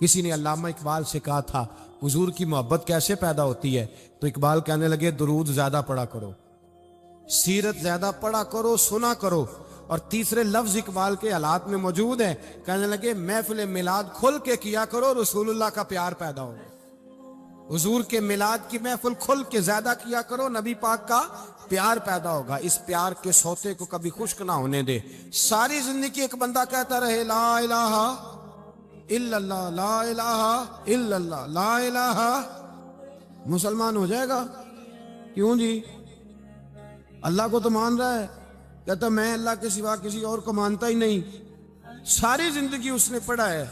کسی نے علامہ اقبال سے کہا تھا حضور کی محبت کیسے پیدا ہوتی ہے، تو اقبال کہنے لگے درود زیادہ پڑھا کرو، سیرت زیادہ پڑھا کرو، سنا کرو۔ اور تیسرے لفظ اقبال کے حالات میں موجود ہے، کہنے لگے محفل میلاد کھل کے کیا کرو، رسول اللہ کا پیار پیدا ہوگا۔ حضور کے میلاد کی محفل کھل کے زیادہ کیا کرو، نبی پاک کا پیار پیدا ہوگا۔ اس پیار کے سوتے کو کبھی خشک نہ ہونے دے۔ ساری زندگی ایک بندہ کہتا رہے لا الہ الا اللہ، لا الہ الا اللہ، لا الہ، مسلمان ہو جائے گا؟ کیوں جی؟ اللہ کو تو مان رہا ہے، کہتا میں اللہ کے سوا کسی اور کو مانتا ہی نہیں۔ ساری زندگی اس نے پڑھا ہے،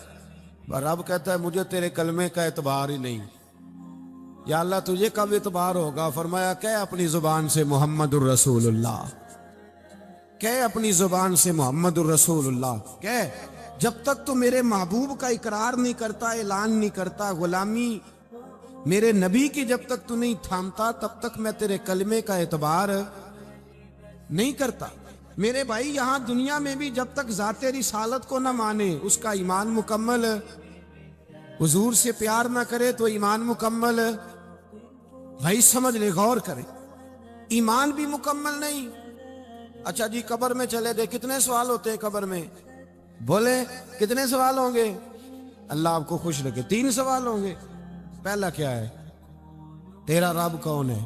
رب کہتا ہے مجھے تیرے کلمے کا اعتبار ہی نہیں۔ یا اللہ تجھے کب اعتبار ہوگا؟ فرمایا کہ اپنی زبان سے محمد الرسول اللہ، کہ اپنی زبان سے محمد الرسول اللہ، کہ جب تک تو میرے محبوب کا اقرار نہیں کرتا، اعلان نہیں کرتا، غلامی میرے نبی کی جب تک تو نہیں تھامتا، تب تک میں تیرے کلمے کا اعتبار نہیں کرتا۔ میرے بھائی یہاں دنیا میں بھی جب تک ذات رسالت کو نہ مانے، اس کا ایمان مکمل، حضور سے پیار نہ کرے تو ایمان مکمل، بھائی سمجھ لے، غور کرے، ایمان بھی مکمل نہیں۔ اچھا جی قبر میں چلے گئے، کتنے سوال ہوتے ہیں قبر میں؟ بولے کتنے سوال ہوں گے؟ اللہ آپ کو خوش رکھے، 3 سوال ہوں گے۔ پہلا کیا ہے؟ تیرا رب کون ہے؟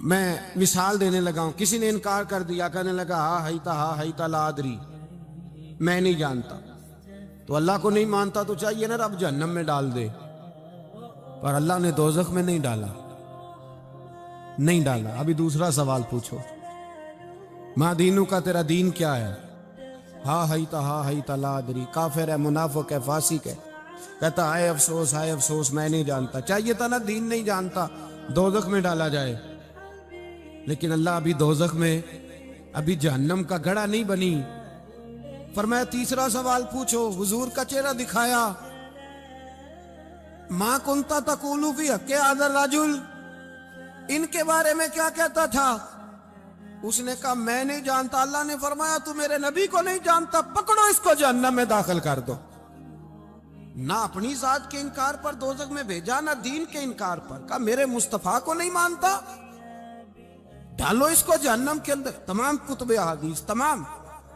میں مثال دینے لگا ہوں، کسی نے انکار کر دیا، کہنے لگا ہا ہیتا لا ادری، میں نہیں جانتا، تو اللہ کو نہیں مانتا تو چاہیے نا رب جہنم میں ڈال دے، پر اللہ نے دوزخ میں نہیں ڈالا، نہیں ڈالا۔ ابھی دوسرا سوال پوچھو، ما دینو کا، تیرا دین کیا ہے؟ ہا ہیتا لا ادری، کافر ہے، منافق ہے، فاسق ہے، کہتا ہائے افسوس، ہائے افسوس، میں نہیں جانتا۔ چاہیے تھا نا دین نہیں جانتا دوزخ میں ڈالا جائے، لیکن اللہ ابھی دوزخ میں، ابھی جہنم کا گڑھا نہیں بنی۔ فرمایا تیسرا سوال پوچھو، حضور کا چہرہ دکھایا، ما کنتا تقول فی حق ھذا الرجل، ان کے بارے میں کیا کہتا تھا؟ اس نے کہا میں نہیں جانتا۔ اللہ نے فرمایا تو میرے نبی کو نہیں جانتا، پکڑو اس کو جہنم میں داخل کر دو۔ نہ اپنی ذات کے انکار پر دوزخ میں بھیجا، نہ دین کے انکار پر، کہا میرے مصطفیٰ کو نہیں مانتا، ڈالو اس کو جہنم کے اندر۔ تمام کتب احادیث، تمام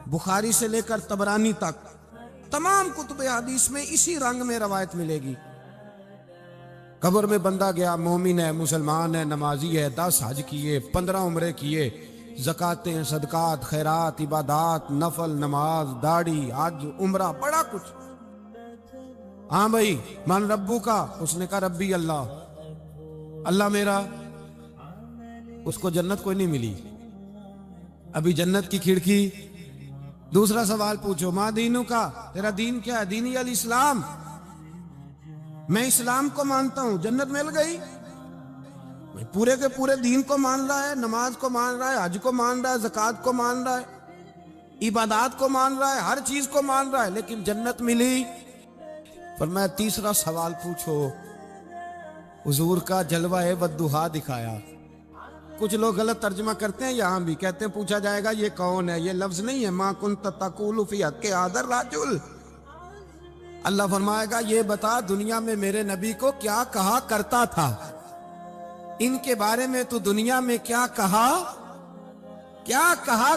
بخاری سے لے کر طبرانی تک، تمام کتب احادیث میں اسی رنگ میں روایت ملے گی۔ قبر میں بندہ گیا، مومن ہے، مسلمان ہے، نمازی ہے، 10 حج کیے، 15 عمرے کیے، زکاتیں، صدقات، خیرات، عبادات، نفل، نماز، داڑھی، حج، عمرہ، بڑا کچھ۔ ہاں بھائی من ربو کا، اس نے کہا ربی اللہ، اللہ میرا، اس کو جنت کوئی نہیں ملی، ابھی جنت کی کھڑکی۔ دوسرا سوال پوچھو، ما دینو کا، تیرا دین کیا ہے؟ دینی الاسلام، میں اسلام کو مانتا ہوں، جنت مل گئی۔ پورے کے پورے دین کو مان رہا ہے، نماز کو مان رہا ہے، حج کو مان رہا ہے، زکوٰۃ کو مان رہا ہے، عبادات کو مان رہا ہے، ہر چیز کو مان رہا ہے، لیکن جنت ملی۔ فرمایا تیسرا سوال پوچھو، حضور کا جلوہ والضحیٰ دکھایا۔ کچھ لوگ غلط ترجمہ کرتے ہیں، یہاں بھی کہتے ہیں پوچھا جائے گا یہ کون ہے، یہ لفظ نہیں ہے ما کنت تقول فی حق ھذا الرجل۔ اللہ فرمائے گا یہ بتا دنیا میں میرے نبی کو کیا کہا کرتا تھا، ان کے بارے میں تو دنیا میں کیا کہا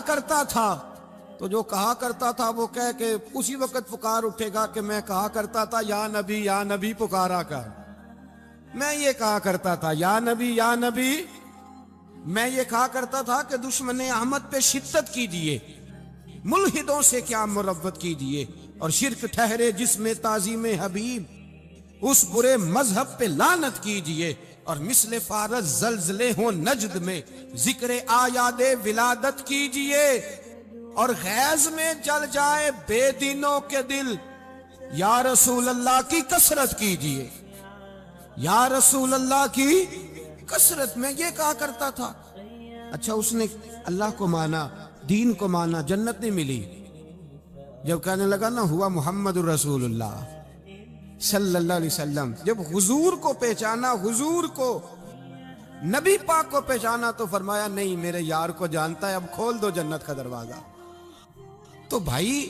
کرتا تھا؟ تو جو کہا کرتا تھا وہ کہہ کے اسی وقت پکار اٹھے گا کہ میں کہا کرتا تھا یا نبی پکارا کر، میں یہ کہا کرتا تھا یا نبی، میں یہ کہا کرتا تھا کہ دشمن احمد پہ شدت کیجئے، ملحدوں سے کیا مروت کیجئے، اور شرک ٹھہرے جس میں تعظیم حبیب، اس برے مذہب پہ لعنت کیجئے، اور مثل فارس زلزلے ہوں نجد میں ذکر آیاد ولادت کیجئے، اور غیظ میں جل جائے بے دینوں کے دل، یا رسول اللہ کی کثرت کیجئے، یا رسول اللہ کی کثرت میں یہ کہا کرتا تھا۔ اچھا اس نے اللہ کو مانا، دین کو مانا، جنت نہیں ملی۔ جب کہنے لگا نا ہوا محمد الرسول اللہ صلی اللہ علیہ وسلم، جب حضور کو پہچانا، حضور کو، نبی پاک کو پہچانا، تو فرمایا نہیں میرے یار کو جانتا ہے، اب کھول دو جنت کا دروازہ۔ تو بھائی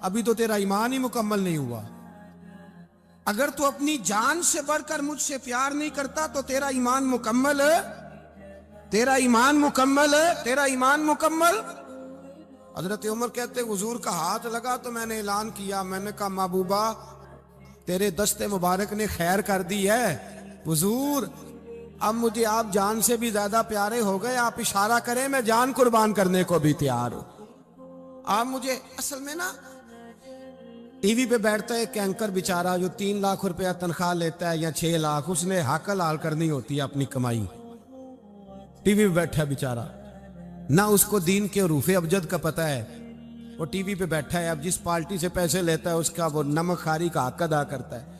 ابھی تو تیرا ایمان ہی مکمل نہیں ہوا. اگر تو اپنی جان سے بڑھ کر مجھ سے پیار نہیں کرتا تو تیرا ایمان مکمل ہے, تیرا ایمان مکمل ہے, تیرا ایمان مکمل. حضرت عمر کہتے حضور کا ہاتھ لگا تو میں نے اعلان کیا, میں نے کہا محبوبہ تیرے دست مبارک نے خیر کر دی ہے. حضور اب مجھے آپ جان سے بھی زیادہ پیارے ہو گئے, آپ اشارہ کریں میں جان قربان کرنے کو بھی تیار ہوں. آپ مجھے اصل میں نا ٹی وی پہ بیٹھتا ہے ایک اینکر بیچارہ جو 3 لاکھ روپیہ تنخواہ لیتا ہے یا 6 لاکھ, اس نے حق حلال کرنی ہوتی ہے اپنی کمائی. ٹی وی پہ بیٹھا بیچارہ, نہ اس کو دین کے حروف ابجد کا پتہ ہے, وہ ٹی وی پہ بیٹھا ہے, اب جس پارٹی سے پیسے لیتا ہے اس کا وہ نمک خاری کا حق ادا کرتا ہے.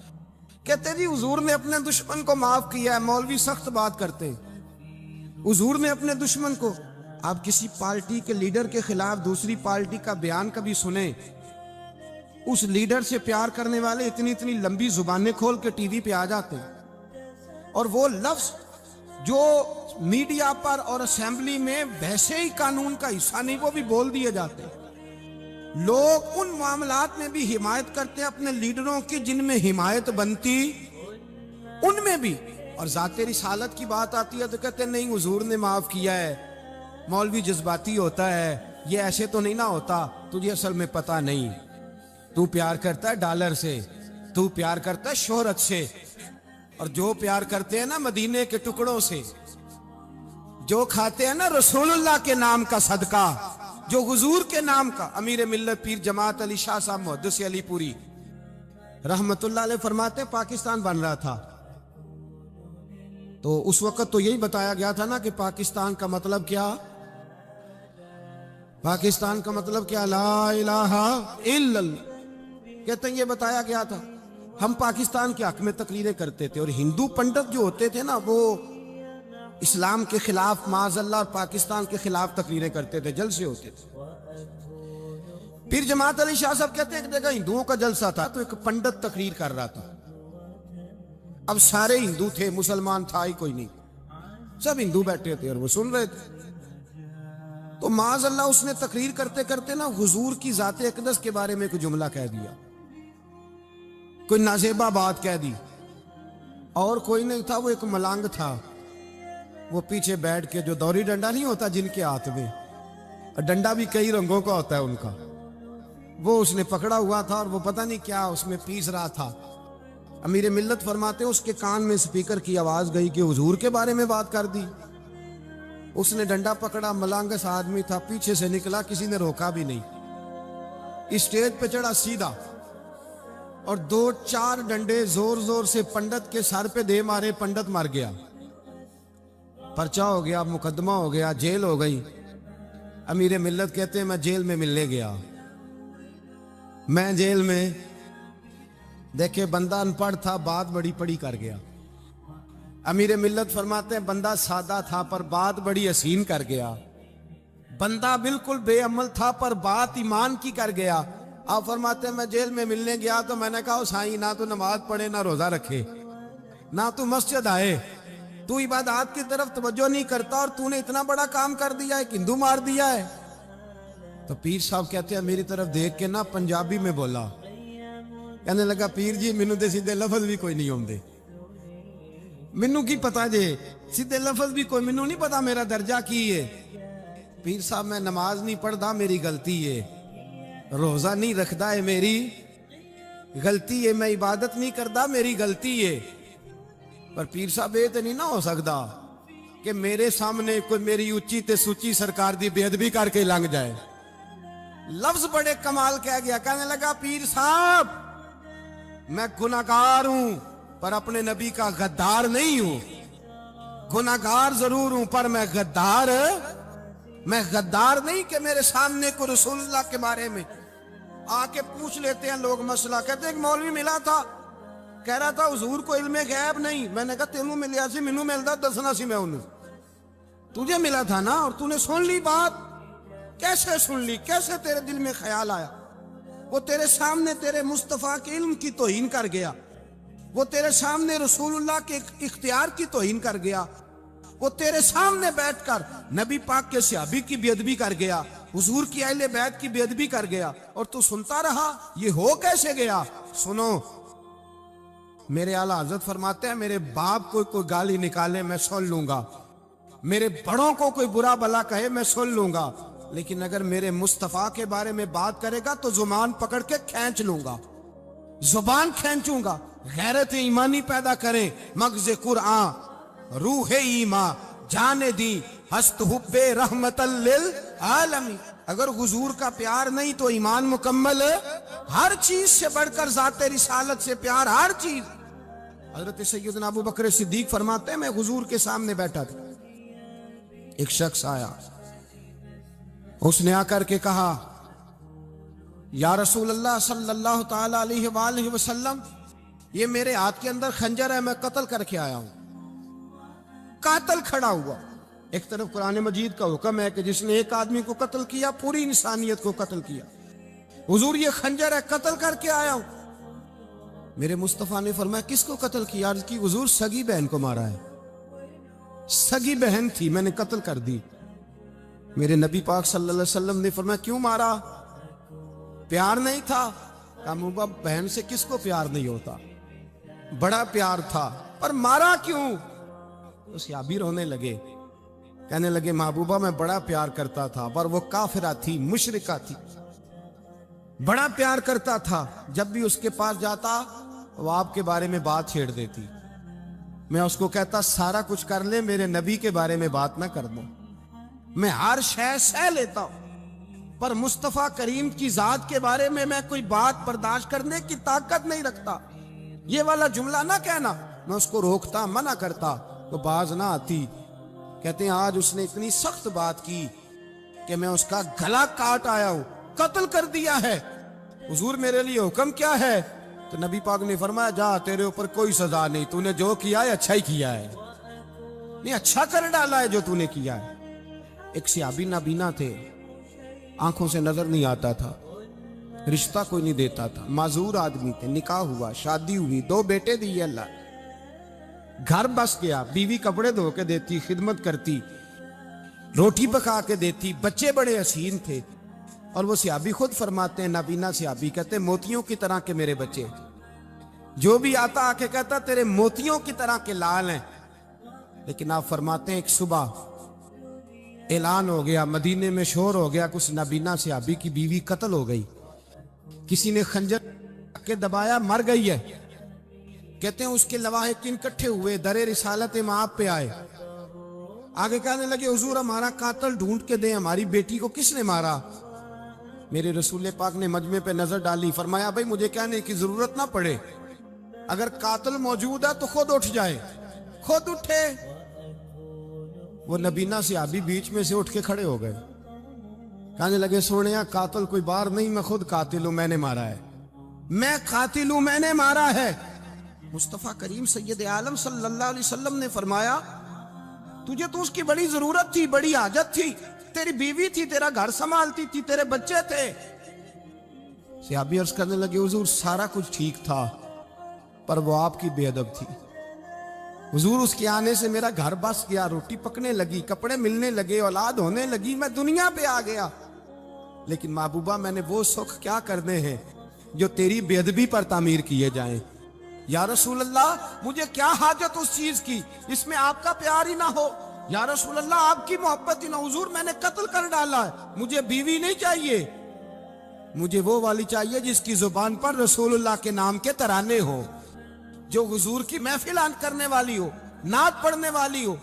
کہتے جی حضور نے اپنے دشمن کو معاف کیا ہے. مولوی سخت بات کرتے, حضور نے اپنے دشمن کو. آپ کسی پارٹی کے لیڈر کے خلاف دوسری پارٹی کا بیان کبھی سنیں, اس لیڈر سے پیار کرنے والے اتنی لمبی زبانیں کھول کے ٹی وی پہ آ جاتے ہیں, اور وہ لفظ جو میڈیا پر اور اسمبلی میں ویسے ہی قانون کا حصہ نہیں وہ بھی بول دیے جاتے ہیں. لوگ ان معاملات میں بھی حمایت کرتے ہیں اپنے لیڈروں کی جن میں حمایت بنتی ان میں بھی, اور ذات رسالت کی بات آتی ہے تو کہتے ہیں نہیں حضور نے معاف کیا ہے, مولوی جذباتی ہوتا ہے, یہ ایسے تو نہیں نہ ہوتا, تجھے اصل میں پتہ نہیں, تو پیار کرتا ہے ڈالر سے, تو پیار کرتا ہے شہرت سے, اور جو پیار کرتے ہیں نا مدینے کے ٹکڑوں سے, جو کھاتے ہیں نا رسول اللہ کے نام کا صدقہ, جو حضور کے نام کا. امیر ملت پیر جماعت علی شاہ صاحب محدث علی پوری رحمت اللہ علیہ فرماتے پاکستان بن رہا تھا تو اس وقت تو یہی بتایا گیا تھا نا کہ پاکستان کا مطلب کیا, پاکستان کا مطلب کیا, لا الہ الا اللہ. کہتے ہیں یہ بتایا گیا تھا. ہم پاکستان کے حق میں تقریریں کرتے تھے, اور ہندو پنڈت جو ہوتے تھے نا وہ اسلام کے خلاف معاذ اللہ اور پاکستان کے خلاف تقریریں کرتے تھے, جلسے ہوتے تھے. پھر جماعت علی شاہ صاحب کہتے ہیں ایک جگہ ہندوؤں کا جلسہ تھا تو ایک پنڈت تقریر کر رہا تھا. اب سارے ہندو تھے, مسلمان تھا ہی کوئی نہیں, سب ہندو بیٹھے تھے اور وہ سن رہے تھے. تو معاذ اللہ اس نے تقریر کرتے کرتے نا حضور کی ذات اقدس کے بارے میں کوئی جملہ کہہ دیا, کوئی نازیبہ بات کہہ دی, اور کوئی نہیں تھا, وہ ایک ملنگ تھا. وہ پیچھے بیٹھ کے, جو دوری ڈنڈا نہیں ہوتا جن کے ہاتھ میں, ڈنڈا بھی کئی رنگوں کا ہوتا ہے ان کا, وہ اس نے پکڑا ہوا تھا اور وہ پتہ نہیں کیا اس میں پیس رہا تھا. امیر ملت فرماتے اس کے کان میں اسپیکر کی آواز گئی کہ حضور کے بارے میں بات کر دی. اس نے ڈنڈا پکڑا, ملنگس آدمی تھا, پیچھے سے نکلا, کسی نے روکا بھی نہیں, اسٹیج پہ چڑھا سیدھا, اور 2-4 ڈنڈے زور زور سے پنڈت کے سر پہ دے مارے. پنڈت مر گیا, پرچہ ہو گیا, مقدمہ ہو گیا, جیل ہو گئی. امیر ملت کہتے ہیں میں جیل میں ملنے گیا, میں جیل میں دیکھے بندہ ان پڑھ تھا, بات بڑی پڑی کر گیا. امیر ملت فرماتے ہیں بندہ سادہ تھا پر بات بڑی حسین کر گیا, بندہ بالکل بے عمل تھا پر بات ایمان کی کر گیا. آپ فرماتے ہیں میں جیل میں ملنے گیا تو میں نے کہا سائیں نہ تو نماز پڑھے نہ روزہ رکھے نہ تو مسجد آئے, تو عبادات کی طرف توجہ نہیں کرتا, اور تو نے اتنا بڑا کام کر دیا ہے, ہندو مار دیا ہے. تو پیر صاحب کہتے ہیں میری طرف دیکھ کے نا پنجابی میں بولا, کہنے لگا پیر جی مینوں دے سیدھے لفظ بھی کوئی نہیں ہوندے, مینوں کی پتا جے سیدھے لفظ بھی کوئی, مینوں نہیں پتا میرا درجہ کی ہے. پیر صاحب میں نماز نہیں پڑھدا میری غلطی ہے, روزہ نہیں رکھدا ہے میری غلطی ہے, میں عبادت نہیں کردا میری غلطی ہے. پر پیر صاحب یہ تو نہیں نہ ہو سکتا کہ میرے سامنے کوئی میری اچھی تے سچی سرکار دی بے ادبی کر کے لنگ جائے. لفظ بڑے کمال کہہ گیا, کہنے لگا پیر صاحب میں گناہگار ہوں پر اپنے نبی کا غدار نہیں ہوں, گناہگار ضرور ہوں پر میں غدار نہیں کہ میرے سامنے کو رسول اللہ کے بارے میں آ کے پوچھ لیتے ہیں لوگ مسئلہ. کہتے ہیں ایک مولوی ملا تھا, کہہ رہا تھا حضور کو علم غیب نہیں. میں نے کہا تینوں ملیا سی, مینوں ملدا دسنا سی میں انہوں, تجھے ملا تھا نا اور تو نے سن لی بات. کیسے سن لی, کیسے تیرے دل میں خیال آیا؟ وہ تیرے سامنے تیرے مصطفیٰ کے علم کی توہین کر گیا, وہ تیرے سامنے رسول اللہ کے اختیار کی توہین کر گیا, وہ تیرے سامنے بیٹھ کر نبی پاک کے صحابی کی بے ادبی کر گیا, حضور کی اہل بیت کی بے ادبی کر گیا, اور تو سنتا رہا. یہ ہو کیسے گیا؟ سنو, میرے اعلیٰ حضرت فرماتے ہیں میرے باپ کو کوئی گالی نکالے میں سن لوں گا, میرے بڑوں کو کوئی برا بلا کہے میں سن لوں گا, لیکن اگر میرے مصطفیٰ کے بارے میں بات کرے گا تو زبان پکڑ کے کھینچ لوں گا, زبان کھینچوں گا. غیرت ایمانی پیدا کریں, مغز قرآن روح ایمان جانے دی ہست حب رحمت للعالمین. اگر حضور کا پیار نہیں تو ایمان مکمل, ہر چیز سے بڑھ کر ذات رسالت سے پیار, ہر چیز. حضرت سیدنا ابو بکر صدیق فرماتے ہیں میں حضور کے سامنے بیٹھا تھا, ایک شخص آیا, اس نے آ کر کے کہا یا رسول اللہ صلی اللہ تعالی علیہ وآلہ وسلم, یہ میرے ہاتھ کے اندر خنجر ہے, میں قتل کر کے آیا ہوں. قاتل کھڑا ہوا. ایک طرف قرآن مجید کا حکم ہے کہ جس نے ایک آدمی کو قتل کیا پوری انسانیت کو قتل کیا. حضور یہ خنجر ہے, قتل کر کے آیا ہوں. میرے مصطفیٰ نے فرمایا کس کو قتل کیا؟ عرض کی حضور سگی بہن کو مارا ہے, سگی بہن تھی میں نے قتل کر دی. میرے نبی پاک صلی اللہ علیہ وسلم نے فرمایا کیوں مارا؟ پیار نہیں تھا؟ کہا بہن سے کس کو پیار نہیں ہوتا, بڑا پیار تھا, پر مارا کیوں؟ صحابی رونے لگے, کہنے لگے محبوبہ میں بڑا پیار کرتا تھا, پر وہ کافرہ تھی, مشرکہ تھی, بڑا پیار کرتا تھا. جب بھی اس کے پاس جاتا وہ آپ کے بارے میں بات چھیڑ دیتی. میں اس کو کہتا سارا کچھ کر لے, میرے نبی کے بارے میں بات نہ کر دو. میں ہر شے سہ لیتا ہوں, پر مصطفیٰ کریم کی ذات کے بارے میں کوئی بات برداشت کرنے کی طاقت نہیں رکھتا. یہ والا جملہ نہ کہنا. میں اس کو روکتا, منع کرتا, وہ باز نہ آتی. کہتے ہیں آج اس نے اتنی سخت بات کی کہ میں اس کا گلا کاٹ آیا ہوں, قتل کر دیا ہے. حضور میرے لیے حکم کیا ہے؟ تو نبی پاک نے فرمایا جا, تیرے اوپر کوئی سزا نہیں, تو نے جو کیا ہے اچھا ہی کیا ہے, نہیں اچھا کر ڈالا ہے جو تو نے کیا ہے. ایک صحابی نابینا تھے, آنکھوں سے نظر نہیں آتا تھا, رشتہ کوئی نہیں دیتا تھا, معذور آدمی تھے, نکاح ہوا, شادی ہوئی, 2 بیٹے دیے اللہ, گھر بس گیا, بیوی کپڑے دھو کے دیتی, خدمت کرتی, روٹی پکا کے دیتی, بچے بڑے حسین تھے. اور وہ صحابی خود فرماتے ہیں, نابینا صحابی کہتے ہیں موتیوں کی طرح کے میرے بچے, جو بھی آتا آ کے کہتا تیرے موتیوں کی طرح کے لال ہیں. لیکن آپ فرماتے ہیں ایک صبح اعلان ہو گیا, مدینے میں شور ہو گیا, کچھ نابینا صحابی کی بیوی قتل ہو گئی, کسی نے خنجر کے دبایا, مر گئی ہے. کہتے ہیں اس کے لواحقین اکٹھے ہوئے, در رسالت مآب پہ آئے, آگے کہنے لگے حضور ہمارا قاتل ڈھونڈ کے دیں, ہماری بیٹی کو کس نے مارا؟ میرے رسول پاک نے مجمع پہ نظر ڈالی, فرمایا بھائی مجھے کہنے کی ضرورت نہ پڑے, اگر قاتل موجود ہے تو خود اٹھ جائے. خود اٹھے. وہ نبینا صحابی بیچ میں سے اٹھ کے کھڑے ہو گئے, کہنے لگے سونیا قاتل کوئی بار نہیں, میں خود قاتل ہوں, میں نے مارا ہے, میں قاتل ہوں, میں نے مارا ہے. مصطفیٰ کریم سید عالم صلی اللہ علیہ وسلم نے فرمایا تجھے تو اس کی بڑی ضرورت تھی, بڑی حاجت تھی, تیری بیوی تھی, تیرا گھر سنبھالتی تھی, تیرے بچے تھے. صحابی عرض کرنے لگے حضور سارا کچھ ٹھیک تھا, پر وہ آپ کی بے ادب تھی. حضور اس کے آنے سے میرا گھر بس گیا, روٹی پکنے لگی, کپڑے ملنے لگے, اولاد ہونے لگی, میں دنیا پہ آ گیا. لیکن محبوبہ میں نے وہ سکھ کیا کرنے ہیں جو تیری بے ادبی پر تعمیر کیے جائیں. یا رسول اللہ مجھے کیا حاجت اس چیز کی اس میں آپ کا پیار ہی نہ ہو, یا رسول اللہ آپ کی محبت ہی نہ. حضور میں نے قتل کر ڈالا ہے, مجھے بیوی نہیں چاہیے, مجھے وہ والی چاہیے جس کی زبان پر رسول اللہ کے نام کے ترانے ہو, جو حضور کی محفل کرنے والی ہو, نعت پڑھنے والی ہو,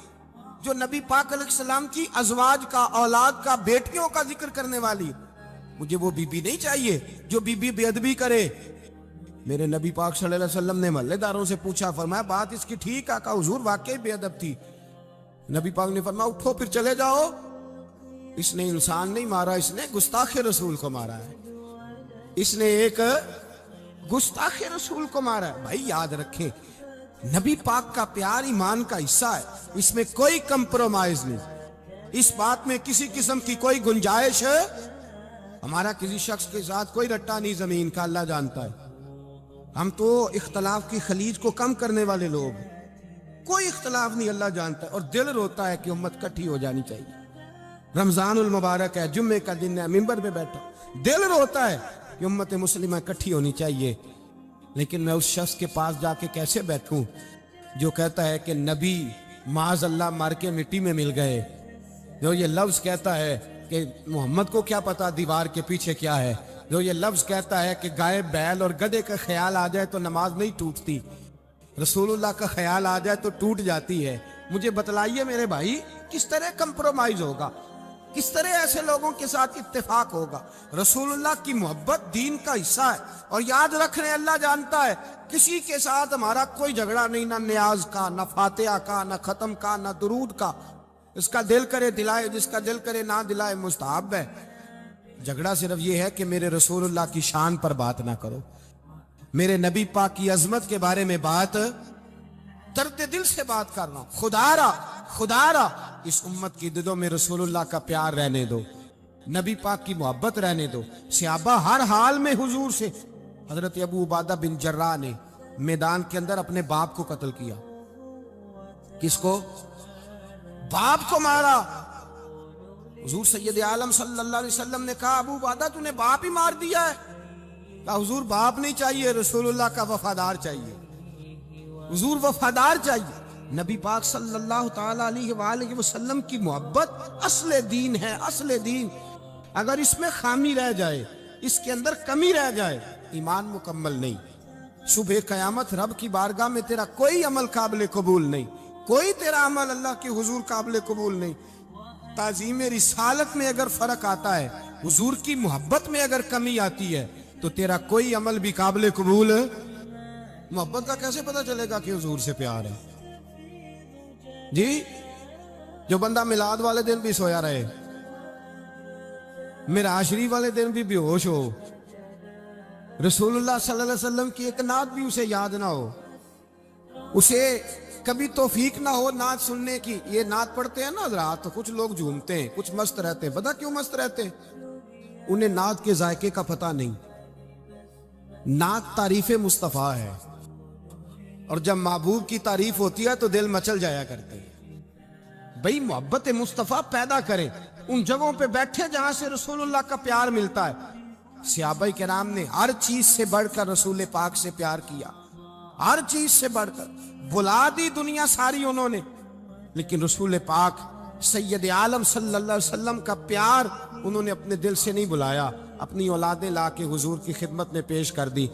جو نبی پاک علیہ السلام کی ازواج کا, اولاد کا, بیٹیوں کا ذکر کرنے والی. مجھے وہ بیوی نہیں چاہیے جو بیوی بے ادبی کرے. میرے نبی پاک صلی اللہ علیہ وسلم نے محلے داروں سے پوچھا, فرمایا بات اس کی ٹھیک ہے؟ کہا حضور واقعی بے ادب تھی. نبی پاک نے فرمایا اٹھو پھر چلے جاؤ, اس نے انسان نہیں مارا, اس نے گستاخ رسول کو مارا ہے, اس نے ایک گستاخ رسول کو مارا ہے. بھائی یاد رکھیں نبی پاک کا پیار ایمان کا حصہ ہے, اس میں کوئی کمپرومائز نہیں, اس بات میں کسی قسم کی کوئی گنجائش ہے. ہمارا کسی شخص کے ساتھ کوئی رٹا نہیں زمین کا, اللہ جانتا ہے. ہم تو اختلاف کی خلیج کو کم کرنے والے لوگ, کوئی اختلاف نہیں، اللہ جانتا ہے، اور دل روتا ہے کہ امت کٹھی ہو جانی چاہیے۔ رمضان المبارک ہے، جمعے کا دن ہے، منبر پہ بیٹھا، دل روتا ہے کہ امت مسلمہ کٹھی ہونی چاہیے، لیکن میں اس شخص کے پاس جا کے کیسے بیٹھوں جو کہتا ہے کہ نبی معاذ اللہ مر کے مٹی میں مل گئے، جو یہ لفظ کہتا ہے کہ محمد کو کیا پتا دیوار کے پیچھے کیا ہے، جو یہ لفظ کہتا ہے کہ گائے بیل اور گدھے کا خیال آ جائے تو نماز نہیں ٹوٹتی، رسول اللہ کا خیال آ جائے تو ٹوٹ جاتی ہے۔ مجھے بتلائیے میرے بھائی، کس طرح کمپرومائز ہوگا، کس طرح ایسے لوگوں کے ساتھ اتفاق ہوگا؟ رسول اللہ کی محبت دین کا حصہ ہے، اور یاد رکھنے اللہ جانتا ہے کسی کے ساتھ ہمارا کوئی جھگڑا نہیں، نہ نیاز کا، نہ فاتحہ کا، نہ ختم کا، نہ درود کا۔ اس کا دل کرے دلائے، جس کا دل کرے نہ دلائے، مستحب ہے۔ جھگڑا صرف یہ ہے کہ میرے رسول اللہ کی شان پر بات نہ کرو، میرے نبی پاک کی عظمت کے بارے میں بات، درد دل سے بات کر رہا ہوں، خدا را اس امت کی دلوں میں رسول اللہ کا پیار رہنے دو، نبی پاک کی محبت رہنے دو۔ صحابہ ہر حال میں حضور سے، حضرت ابو عبادہ بن جراح نے میدان کے اندر اپنے باپ کو قتل کیا۔ کس کو؟ باپ کو مارا۔ حضور سید عالم صلی اللہ علیہ وسلم نے کہا ابو عبادہ تو نے باپ ہی مار دیا ہے؟ کہا حضور باپ نہیں چاہیے، رسول اللہ کا وفادار چاہیے، حضور وفادار چاہیے۔ نبی پاک صلی اللہ تعالی علیہ وآلہ وسلم کی محبت اصل دین ہے، اصل دین۔ اگر اس میں خامی رہ جائے، اس کے اندر کمی رہ جائے، ایمان مکمل نہیں۔ صبح قیامت رب کی بارگاہ میں تیرا کوئی عمل قابل قبول نہیں، کوئی تیرا عمل اللہ کے حضور قابل قبول نہیں۔ تعظیم رسالت میں اگر فرق آتا ہے، حضور کی محبت میں اگر کمی آتی ہے، تو تیرا کوئی عمل بھی قابل قبول۔ محبت کا کیسے پتہ چلے گا کہ حضور سے پیار ہے؟ جی، جو بندہ میلاد والے دن بھی سویا رہے، معراج شریف والے دن بھی بے ہوش ہو، رسول اللہ صلی اللہ علیہ وسلم کی ایک نعت بھی اسے یاد نہ ہو، اسے کبھی توفیق نہ ہو نعت سننے کی۔ یہ نعت پڑھتے ہیں نا حضرات تو کچھ لوگ جھومتے ہیں، کچھ مست رہتے ہیں۔ پتہ کیوں مست رہتے ہیں؟ انہیں نعت کے ذائقے کا پتہ نہیں۔ نعت تعریف مصطفیٰ ہے، اور جب محبوب کی تعریف ہوتی ہے تو دل مچل جایا کرتے ہیں۔ بھئی محبت مصطفیٰ پیدا کریں، ان جگہوں پہ بیٹھے جہاں سے رسول اللہ کا پیار ملتا ہے۔ صحابہ کرام نے ہر چیز سے بڑھ کر رسول پاک سے پیار کیا، ہر چیز سے بڑھ کر۔ بھلا دی دنیا ساری انہوں نے، لیکن رسول پاک سید عالم صلی اللہ علیہ وسلم کا پیار انہوں نے اپنے دل سے نہیں بلایا۔ اپنی اولادیں لا کے حضور کی خدمت میں پیش کر دی،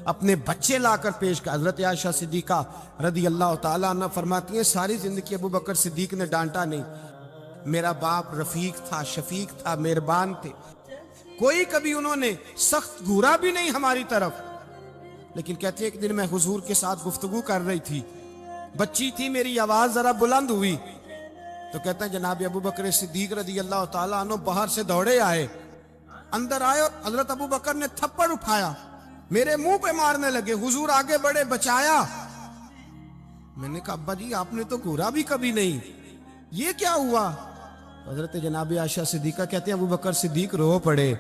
اپنے بچے لا کر پیش کر۔ حضرت عائشہ صدیقہ رضی اللہ تعالیٰ عنہ فرماتی ہیں ساری زندگی ابو بکر صدیق نے ڈانٹا نہیں، میرا باپ رفیق تھا، شفیق تھا، مہربان تھے، کوئی کبھی انہوں نے سخت گھورا بھی نہیں ہماری طرف۔ لیکن کہتے ہیں ایک دن میں حضور کے ساتھ گفتگو کر رہی تھی، بچی تھی، میری آواز ذرا بلند ہوئی تو کہتے ہیں جناب ابو بکر صدیق رضی اللہ تعالیٰ عنہ باہر سے دوڑے آئے، اندر آئے اور حضرت ابو بکر نے تھپڑ اٹھایا، میرے منہ پہ مارنے لگے۔ حضور آگے بڑھے، بچایا۔ میں نے کہا ابا جی آپ نے تو گھورا بھی کبھی نہیں، یہ کیا ہوا؟ حضرت جناب عائشہ صدیقہ کہتے ہیں ابو بکر صدیق رو پڑے،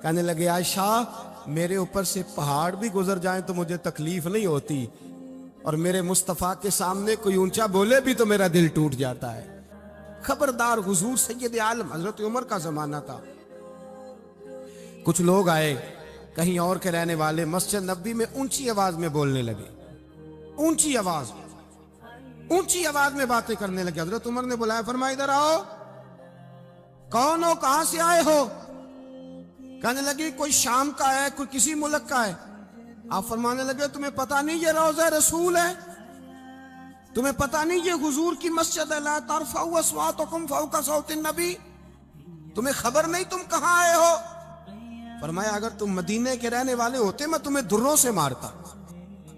کہنے لگے عائشہ میرے اوپر سے پہاڑ بھی گزر جائیں تو مجھے تکلیف نہیں ہوتی، اور میرے مصطفیٰ کے سامنے کوئی اونچا بولے بھی تو میرا دل ٹوٹ جاتا ہے۔ خبردار، حضور سید عالم، حضرت عمر کا زمانہ تھا، کچھ لوگ آئے کہیں اور کے رہنے والے، مسجد نبوی میں اونچی آواز میں بولنے لگے، اونچی آواز میں باتیں کرنے لگے۔ حضرت عمر نے بلایا، فرمایا ادھر آؤ، کون ہو، کہاں سے آئے ہو؟ کہنے لگے کوئی شام کا ہے، کوئی کسی ملک کا ہے۔ آپ فرمانے لگے تمہیں پتہ نہیں یہ روضہ رسول ہے؟ تمہیں پتہ نہیں یہ حضور کی مسجد ہے؟ لا ترفعوا اصواتکم فوق صوت النبی، تمہیں خبر نہیں تم کہاں آئے ہو؟ فرمایا اگر تم مدینے کے رہنے والے ہوتے میں تمہیں دروں سے مارتا،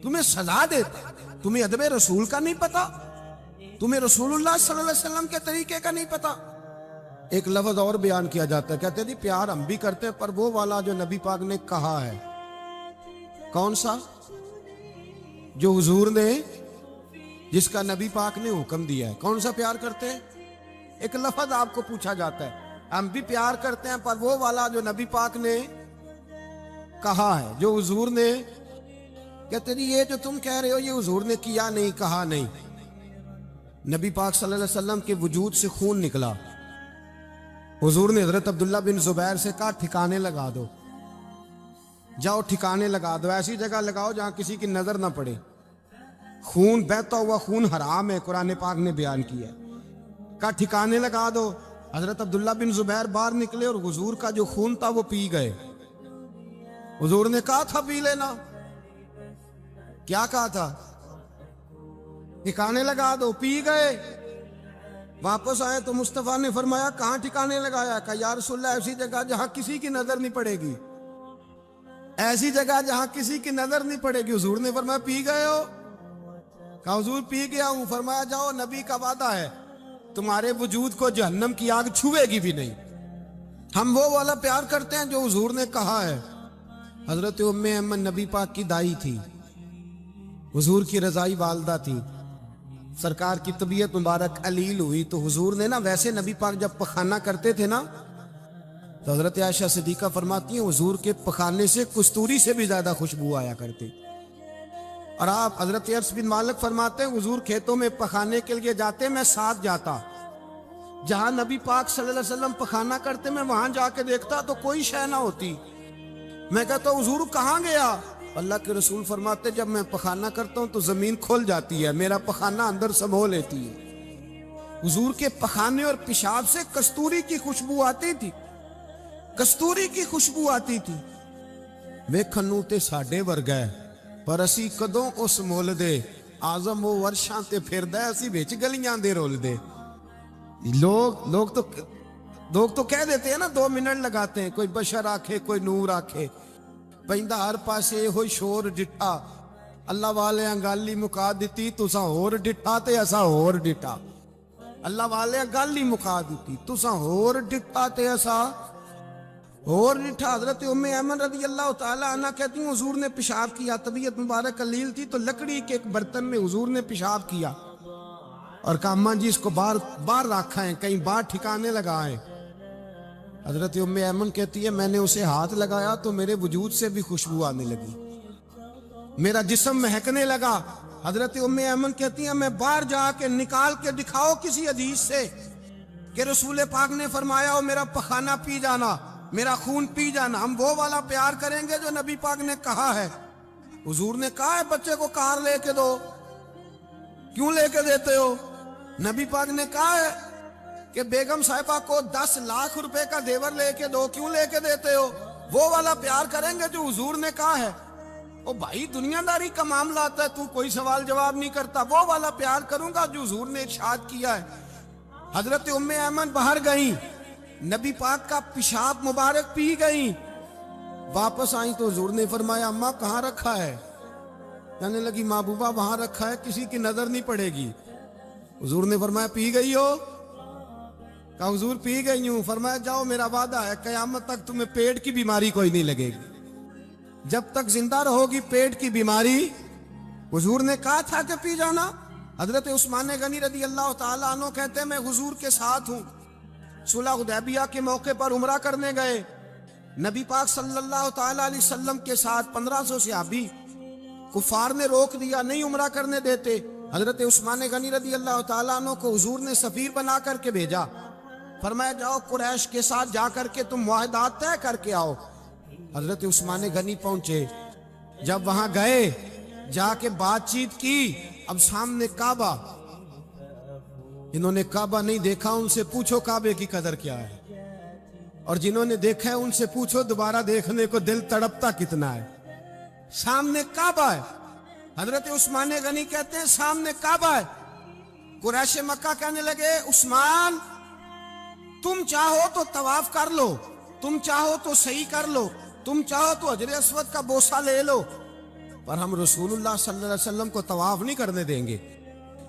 تمہیں سزا دیتا۔ تمہیں ادب رسول کا نہیں پتا، تمہیں رسول اللہ صلی اللہ علیہ وسلم کے طریقے کا نہیں پتا۔ ایک لفظ اور بیان کیا جاتا ہے، کہتے ہیں پیار ہم بھی کرتے ہیں پر وہ والا جو نبی پاک نے کہا ہے۔ کون سا؟ جو حضور نے، جس کا نبی پاک نے حکم دیا ہے۔ کون سا پیار کرتے ہیں؟ ایک لفظ آپ کو پوچھا جاتا ہے، ہم بھی پیار کرتے ہیں پر وہ والا جو نبی پاک نے کہا ہے، جو حضور نے۔ کہتے ہیں یہ جو تم کہہ رہے ہو یہ حضور نے کیا نہیں، کہا نہیں، نبی پاک صلی اللہ علیہ وسلم کے وجود سے خون نکلا. حضور نے حضرت عبداللہ بن زبیر سے کہا ٹھکانے لگا دو، جاؤ ٹھکانے لگا دو، ایسی جگہ لگاؤ جہاں کسی کی نظر نہ پڑے. خون بہتا ہوا خون حرام ہے، قرآن پاک نے بیان کیا ہے. کہا ٹھکانے لگا دو. حضرت عبداللہ بن زبیر باہر نکلے اور حضور کا جو خون تھا وہ پی گئے. حضور نے کہا تھا پی لینا. کیا کہا تھا؟ ٹھکانے لگا دو. پی گئے. واپس آئے تو مصطفیٰ نے فرمایا کہاں ٹھکانے لگایا؟ کہا یا رسول اللہ ایسی جگہ جہاں کسی کی نظر نہیں پڑے گی، ایسی جگہ جہاں کسی کی نظر نہیں پڑے گی. حضور نے فرمایا پی گئے ہو؟ کہا حضور پی گیا ہوں. فرمایا جاؤ، نبی کا وعدہ ہے تمہارے وجود کو جہنم کی آگ چھوے گی بھی نہیں. ہم وہ والا پیار کرتے ہیں جو حضور نے کہا ہے. حضرت ام ایمن نبی پاک کی دائی تھی، حضور کی رضائی والدہ تھی. سرکار کی طبیعت مبارک علیل ہوئی تو حضور نے نا، ویسے نبی پاک جب پخانہ کرتے تھے نا تو حضرت عائشہ صدیقہ فرماتی ہیں حضور کے پخانے سے کستوری سے بھی زیادہ خوشبو آیا کرتی. اور آپ حضرت انس بن مالک فرماتے ہیں حضور کھیتوں میں پخانے کے لیے جاتے، میں ساتھ جاتا. جہاں نبی پاک صلی اللہ علیہ وسلم پخانہ کرتے میں وہاں جا کے دیکھتا تو کوئی شے نہ ہوتی. میں کہتا حضور کہاں گیا؟ اللہ کے رسول فرماتے جب میں پخانہ کرتا ہوں تو زمین کھل جاتی ہے، میرا پخانہ اندر سمو لیتی ہے. حضور کے پخانے اور پیشاب سے کستوری کی خوشبو آتی تھی، کستوری کی خوشبو آتی تھی. ویکھن نوں تے ساڈے ورگا ہے پر اسی کدوں اس مول دے. آزم وہ ورشاں تے پھردا ہے، اسی وچ گلیاں دے رول دے. لوگ تو کہہ دیتے ہیں نا 2 منٹ لگاتے ہیں، کوئی بشر آکھے کوئی نور آکھے. پیندا ہر پاسے ہوئی شور ڈٹھا، اللہ والے گل ہی مکا دیتی تساں ہور ڈٹھا تے اساں ہور ڈٹھا. اللہ والے گل ہی مکا دیتی تساں ہور ڈٹھا تے اساں اور ڈٹھا. حضرت ام ایمن رضی اللہ تعالی عنہ کہتی ہوں حضور نے پیشاب کیا، طبیعت مبارک علیل تھی تو لکڑی کے ایک برتن میں حضور نے پیشاب کیا اور کہا اماں جی اس کو باہر رکھا ہے، کہیں باہر ٹھکانے لگائیں. حضرت ام ایمن کہتی ہے میں نے اسے ہاتھ لگایا تو میرے وجود سے بھی خوشبو آنے لگی، میرا جسم مہکنے لگا. حضرت ام ایمن کہتی ہے میں باہر جا کے نکال کے دکھاؤ کسی حدیث سے کہ رسول پاک نے فرمایا ہو میرا پخانہ پی جانا، میرا خون پی جانا. ہم وہ والا پیار کریں گے جو نبی پاک نے کہا ہے. حضور نے کہا ہے بچے کو کار لے کے دو، کیوں لے کے دیتے ہو؟ نبی پاک نے کہا ہے کہ بیگم صاحبہ کو 10 لاکھ روپے کا زیور لے کے دو، کیوں لے کے دیتے ہو؟ وہ والا پیار کریں گے جو حضور نے کہا ہے. او بھائی دنیا داری کا معاملہ آتا ہے، تو کوئی سوال جواب نہیں کرتا. وہ والا پیار کروں گا جو حضور نے ارشاد کیا ہے. حضرت ام ایمن باہر گئیں، نبی پاک کا پیشاب مبارک پی گئیں. واپس آئیں تو حضور نے فرمایا اماں کہاں رکھا ہے؟ کہنے لگی محبوبہ وہاں رکھا ہے، کسی کی نظر نہیں پڑے گی. حضور نے فرمایا پی گئی ہو؟ کہا حضور پی گئی ہوں. فرمایا جاؤ میرا وعدہ ہے قیامت تک تمہیں پیٹ کی بیماری کوئی نہیں لگے گی. جب تک زندہ رہو گی پیٹ کی بیماری، حضور نے کہا تھا کہ پی جانا. حضرت عثمان غنی رضی اللہ تعالیٰ عنہ کہتے ہیں میں حضور کے ساتھ ہوں، صلح حدیبیہ کے موقع پر عمرہ کرنے گئے. نبی پاک صلی اللہ تعالیٰ علیہ وسلم کے ساتھ 1500 صحابی، کفار نے روک دیا، نہیں عمرہ کرنے دیتے. حضرت عثمان غنی رضی اللہ تعالیٰ عنہ کو حضور نے سفیر بنا کر کے بھیجا. فرمایا جاؤ قریش کے ساتھ جا کر کے تم معاہدات طے کر کے آؤ. حضرت عثمان غنی پہنچے، جب وہاں گئے جا کے بات چیت کی. اب سامنے کعبہ، جنہوں نے کعبہ نہیں دیکھا ان سے پوچھو کعبے کی قدر کیا ہے، اور جنہوں نے دیکھا ہے ان سے پوچھو دوبارہ دیکھنے کو دل تڑپتا کتنا ہے. سامنے کعبہ ہے. حضرت عثمان غنی کہتے ہیں سامنے کعبہ ہے. قریش مکہ کہنے لگے عثمان تم چاہو تو طواف کر لو، تم چاہو تو صحیح کر لو، تم چاہو تو حجر اسود کا بوسہ لے لو، پر ہم رسول اللہ صلی اللہ علیہ وسلم کو طواف نہیں کرنے دیں گے،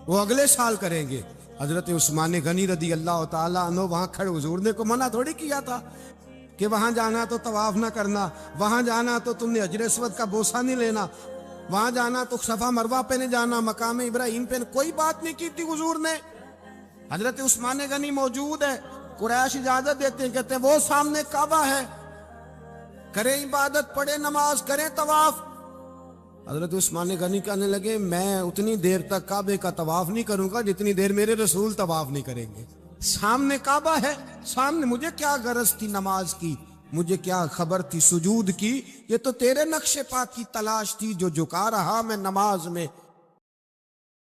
وہ اگلے سال کریں گے. حضرت عثمان غنی رضی اللہ تعالیٰ عنہ وہاں کھڑے، حضور نے کو منع تھوڑی کیا تھا کہ وہاں جانا تو طواف نہ کرنا، وہاں جانا تو تم نے حجر اسود کا بوسہ نہیں لینا، وہاں جانا تو صفا مروہ پہ نہیں جانا، مقام ابراہیم پہ کوئی بات نہیں کی تھی حضور نے. حضرت عثمان غنی موجود ہے، قریش اجازت دیتے ہیں، کہتے ہیں وہ سامنے کعبہ ہے، کریں عبادت، پڑھیں نماز، کریں طواف. حضرت عثمان غنی کہنے لگے میں اتنی دیر تک کعبے کا طواف نہیں کروں گا جتنی دیر میرے رسول طواف نہیں کریں گے. سامنے کعبہ ہے, سامنے, مجھے کیا غرض تھی نماز کی, مجھے کیا خبر تھی سجود کی, یہ تو تیرے نقش پا کی تلاش تھی جو جھکا رہا میں نماز میں.